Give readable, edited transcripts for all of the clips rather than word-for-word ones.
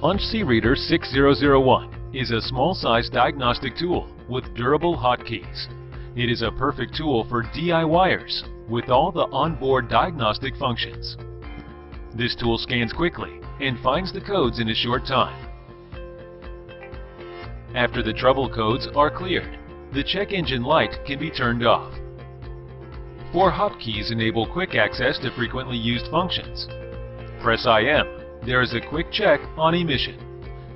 Reader 6001 is a small-sized diagnostic tool with durable hotkeys. It is a perfect tool for DIYers with all the onboard diagnostic functions. This tool scans quickly and finds the codes in a short time. After the trouble codes are cleared, the check engine light can be turned off. 4 hotkeys enable quick access to frequently used functions. Press IM, there is a quick check on emission.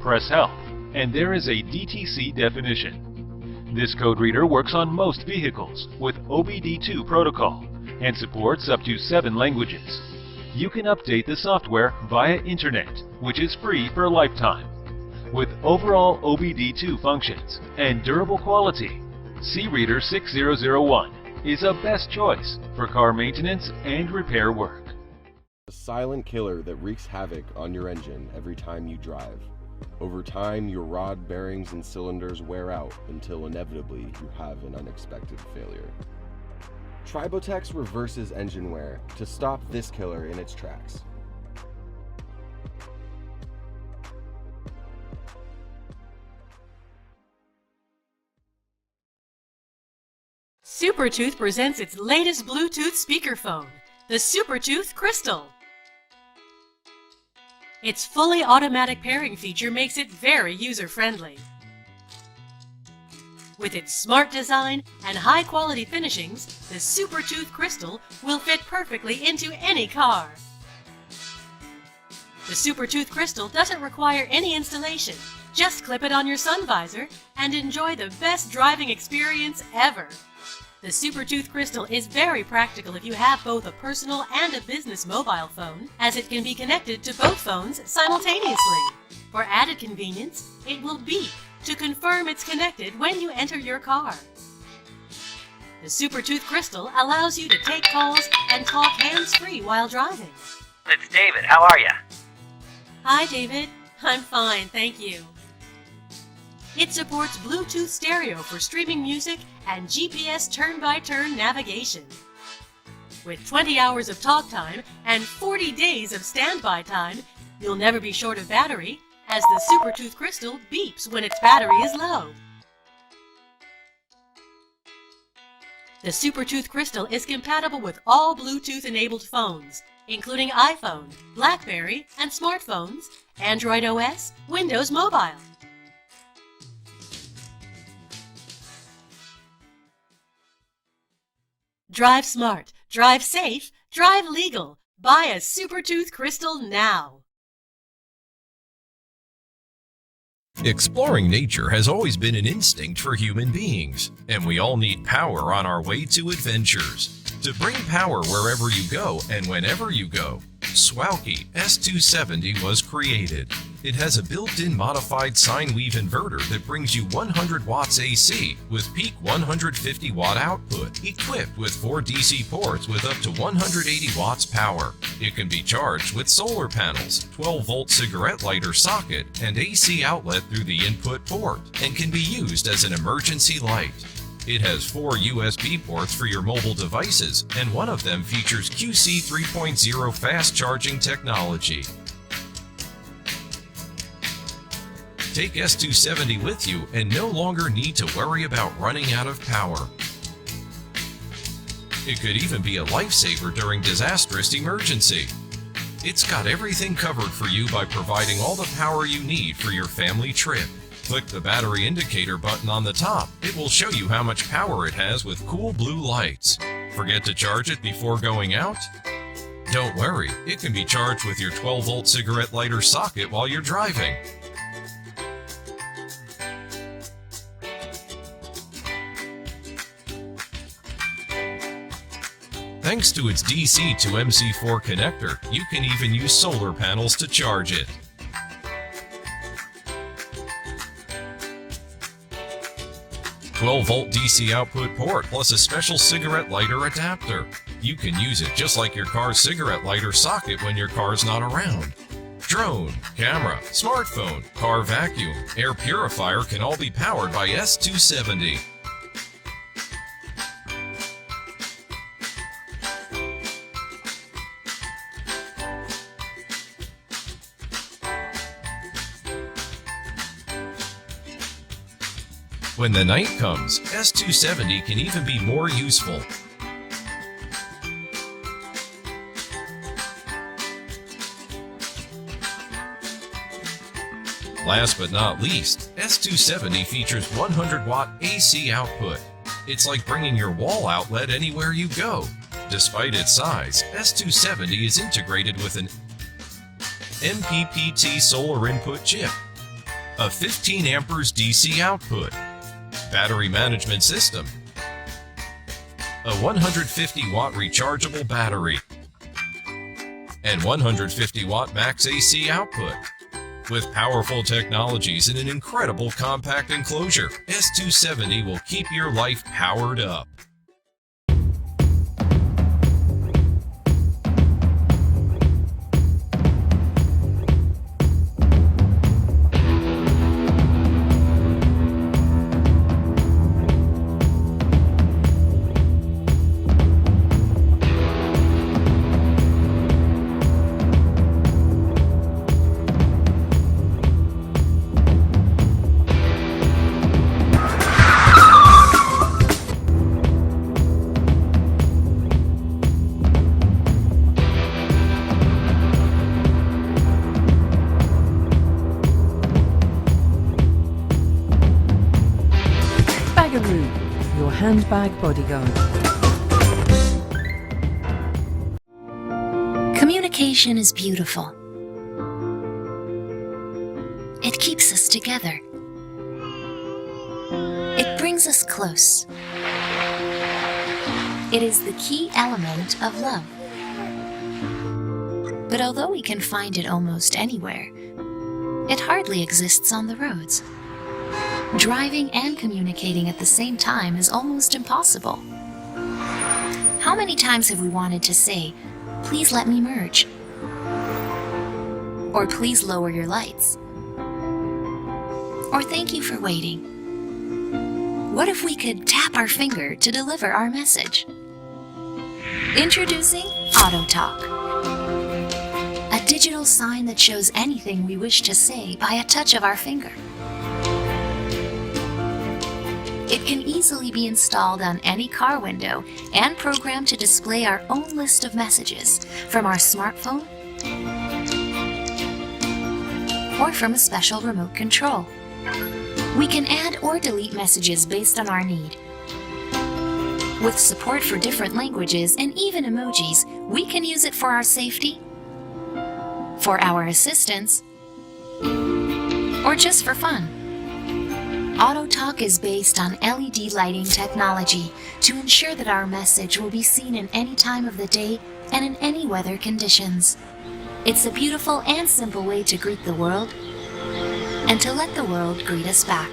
Press Help, and there is a DTC definition. This code reader works on most vehicles with OBDII protocol and supports up to 7 languages. You can update the software via Internet, which is free for a lifetime. With overall OBDII functions and durable quality, Reader 6001 is a best choice for car maintenance and repair work. A silent killer that wreaks havoc on your engine every time you drive. Over time, your rod bearings and cylinders wear out until inevitably you have an unexpected failure. TriboTEX reverses engine wear to stop this killer in its tracks. SuperTooth presents its latest Bluetooth speakerphone, the SuperTooth Crystal. Its fully automatic pairing feature makes it very user-friendly. With its smart design and high-quality finishings, the SuperTooth Crystal will fit perfectly into any car. The SuperTooth Crystal doesn't require any installation. Just clip it on your sun visor and enjoy the best driving experience ever. The SuperTooth Crystal is very practical if you have both a personal and a business mobile phone, as it can be connected to both phones simultaneously. For added convenience, it will beep to confirm it's connected when you enter your car. The SuperTooth Crystal allows you to take calls and talk hands-free while driving. It's David. How are you? Hi, David. I'm fine, thank you. It supports Bluetooth stereo for streaming music and GPS turn-by-turn navigation. With 20 hours of talk time and 40 days of standby time, you'll never be short of battery, as the SuperTooth Crystal beeps when its battery is low. The SuperTooth Crystal is compatible with all Bluetooth-enabled phones, including iPhone, BlackBerry, and smartphones, Android OS, Windows Mobile. Drive smart, drive safe, drive legal. Buy a SuperTooth Crystal now. Exploring nature has always been an instinct for human beings, and we all need power on our way to adventures. To bring power wherever you go and whenever you go, SUAOKI S270 was created. It has a built-in modified sine wave inverter that brings you 100 watts AC with peak 150 watt output, equipped with 4 DC ports with up to 180 watts power. It can be charged with solar panels, 12-volt cigarette lighter socket, and AC outlet through the input port, and can be used as an emergency light. It has 4 USB ports for your mobile devices, and one of them features QC 3.0 fast charging technology. Take S270 with you and no longer need to worry about running out of power. It could even be a lifesaver during disastrous emergency. It's got everything covered for you by providing all the power you need for your family trip. Click the battery indicator button on the top. It will show you how much power it has with cool blue lights. Forget to charge it before going out? Don't worry, it can be charged with your 12-volt cigarette lighter socket while you're driving. Thanks to its DC to MC4 connector, you can even use solar panels to charge it. 12-volt DC output port plus a special cigarette lighter adapter. You can use it just like your car's cigarette lighter socket when your car's not around. Drone, camera, smartphone, car vacuum, air purifier can all be powered by S270. When the night comes, S270 can even be more useful. Last but not least, S270 features 100-watt AC output. It's like bringing your wall outlet anywhere you go. Despite its size, S270 is integrated with an MPPT solar input chip, a 15 amperes DC output, battery management system, a 150-watt rechargeable battery, and 150-watt max AC output. With powerful technologies and an incredible compact enclosure, S270 will keep your life powered up. Your handbag bodyguard. Communication is beautiful. It keeps us together. It brings us close. It is the key element of love. But although we can find it almost anywhere, it hardly exists on the roads. Driving and communicating at the same time is almost impossible. How many times have we wanted to say, "Please let me merge," or "Please lower your lights," or "Thank you for waiting"? What if we could tap our finger to deliver our message? Introducing AutoTalk, a digital sign that shows anything we wish to say by a touch of our finger. It can easily be installed on any car window and programmed to display our own list of messages from our smartphone or from a special remote control. We can add or delete messages based on our need. With support for different languages and even emojis, we can use it for our safety, for our assistance, or just for fun. AutoTalk is based on LED lighting technology to ensure that our message will be seen in any time of the day and in any weather conditions. It's a beautiful and simple way to greet the world and to let the world greet us back.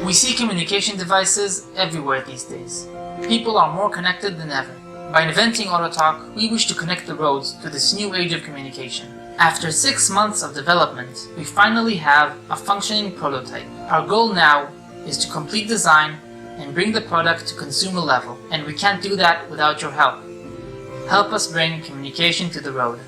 We see communication devices everywhere these days. People are more connected than ever. By inventing AutoTalk, we wish to connect the roads to this new age of communication. After 6 months of development, we finally have a functioning prototype. Our goal now is to complete design and bring the product to consumer level, and we can't do that without your help. Help us bring communication to the road.